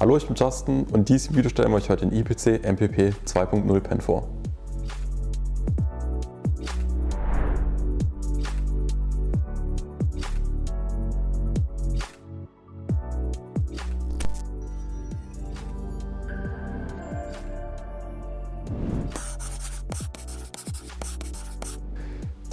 Hallo, ich bin Justin und in diesem Video stellen wir euch heute den IPC MPP 2.0 Pen vor.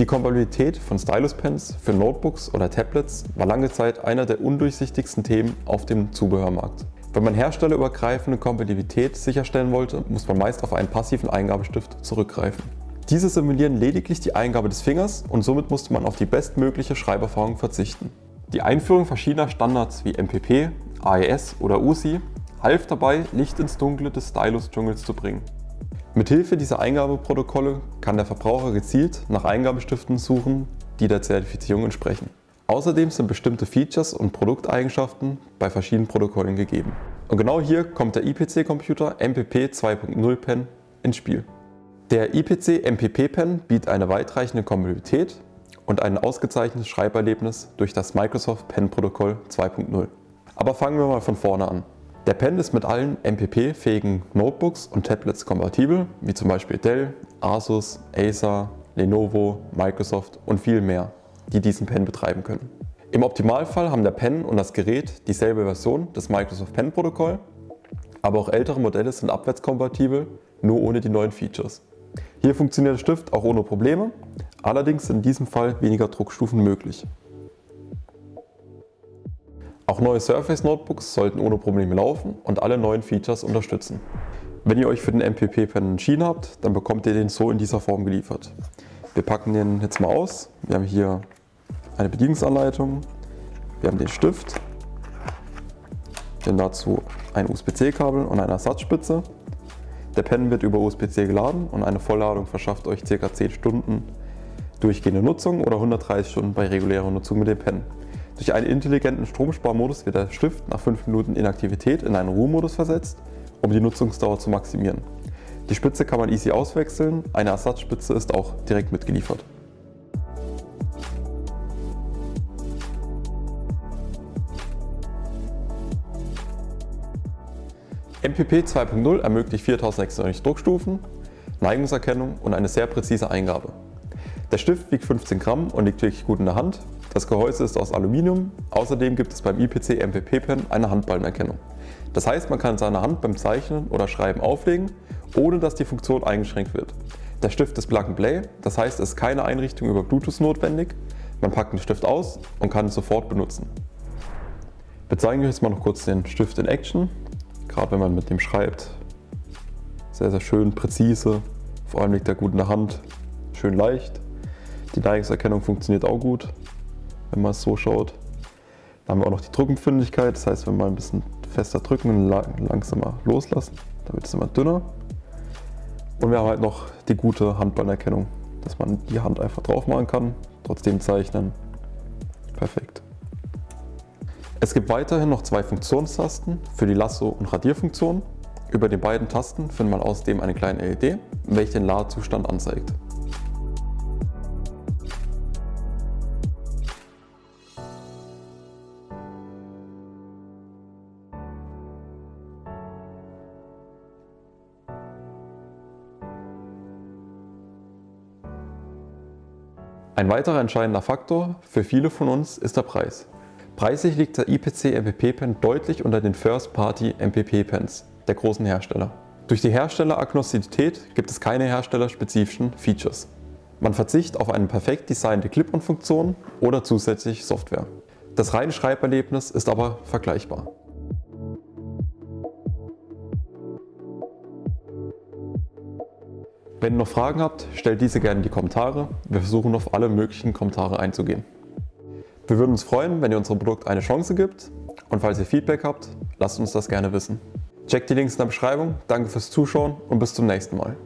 Die Kompatibilität von Stylus-Pens für Notebooks oder Tablets war lange Zeit einer der undurchsichtigsten Themen auf dem Zubehörmarkt. Wenn man herstellerübergreifende Kompatibilität sicherstellen wollte, muss man meist auf einen passiven Eingabestift zurückgreifen. Diese simulieren lediglich die Eingabe des Fingers und somit musste man auf die bestmögliche Schreiberfahrung verzichten. Die Einführung verschiedener Standards wie MPP, AES oder UCI half dabei, Licht ins Dunkle des Stylus-Dschungels zu bringen. Mithilfe dieser Eingabeprotokolle kann der Verbraucher gezielt nach Eingabestiften suchen, die der Zertifizierung entsprechen. Außerdem sind bestimmte Features und Produkteigenschaften bei verschiedenen Protokollen gegeben. Und genau hier kommt der IPC-Computer MPP 2.0 Pen ins Spiel. Der IPC MPP Pen bietet eine weitreichende Kompatibilität und ein ausgezeichnetes Schreiberlebnis durch das Microsoft Pen Protokoll 2.0. Aber fangen wir mal von vorne an. Der Pen ist mit allen MPP-fähigen Notebooks und Tablets kompatibel, wie zum Beispiel Dell, Asus, Acer, Lenovo, Microsoft und viel mehr, die diesen Pen betreiben können. Im Optimalfall haben der Pen und das Gerät dieselbe Version des Microsoft Pen Protokoll, aber auch ältere Modelle sind abwärtskompatibel, nur ohne die neuen Features. Hier funktioniert der Stift auch ohne Probleme, allerdings sind in diesem Fall weniger Druckstufen möglich. Auch neue Surface Notebooks sollten ohne Probleme laufen und alle neuen Features unterstützen. Wenn ihr euch für den MPP Pen entschieden habt, dann bekommt ihr den so in dieser Form geliefert. Wir packen den jetzt mal aus. Wir haben hier eine Bedienungsanleitung, wir haben den Stift, dazu ein USB-C-Kabel und eine Ersatzspitze. Der Pen wird über USB-C geladen und eine Vollladung verschafft euch ca. 10 Stunden durchgehende Nutzung oder 130 Stunden bei regulärer Nutzung mit dem Pen. Durch einen intelligenten Stromsparmodus wird der Stift nach 5 Minuten Inaktivität in einen Ruhemodus versetzt, um die Nutzungsdauer zu maximieren. Die Spitze kann man easy auswechseln, eine Ersatzspitze ist auch direkt mitgeliefert. MPP 2.0 ermöglicht 4690 Druckstufen, Neigungserkennung und eine sehr präzise Eingabe. Der Stift wiegt 15 Gramm und liegt wirklich gut in der Hand. Das Gehäuse ist aus Aluminium. Außerdem gibt es beim IPC MPP Pen eine Handballenerkennung. Das heißt, man kann seine Hand beim Zeichnen oder Schreiben auflegen, ohne dass die Funktion eingeschränkt wird. Der Stift ist Plug and Play, das heißt, es ist keine Einrichtung über Bluetooth notwendig. Man packt den Stift aus und kann ihn sofort benutzen. Wir zeigen euch jetzt mal noch kurz den Stift in Action. Gerade wenn man mit dem schreibt, sehr, sehr schön, präzise. Vor allem liegt er gut in der Hand, schön leicht. Die Neigungserkennung funktioniert auch gut, wenn man es so schaut. Dann haben wir auch noch die Druckempfindlichkeit, das heißt, wenn wir ein bisschen fester drücken und langsamer loslassen, dann wird es immer dünner. Und wir haben halt noch die gute Handballenerkennung, dass man die Hand einfach drauf machen kann, trotzdem zeichnen. Perfekt. Es gibt weiterhin noch 2 Funktionstasten für die Lasso- und Radierfunktion. Über den beiden Tasten findet man außerdem eine kleine LED, welche den Ladezustand anzeigt. Ein weiterer entscheidender Faktor für viele von uns ist der Preis. Preislich liegt der IPC MPP Pen deutlich unter den First-Party MPP Pens der großen Hersteller. Durch die Herstelleragnostizität gibt es keine herstellerspezifischen Features. Man verzichtet auf eine perfekt designte Clip-on-Funktion oder zusätzlich Software. Das reine Schreiberlebnis ist aber vergleichbar. Wenn ihr noch Fragen habt, stellt diese gerne in die Kommentare. Wir versuchen auf alle möglichen Kommentare einzugehen. Wir würden uns freuen, wenn ihr unserem Produkt eine Chance gibt und falls ihr Feedback habt, lasst uns das gerne wissen. Checkt die Links in der Beschreibung, danke fürs Zuschauen und bis zum nächsten Mal.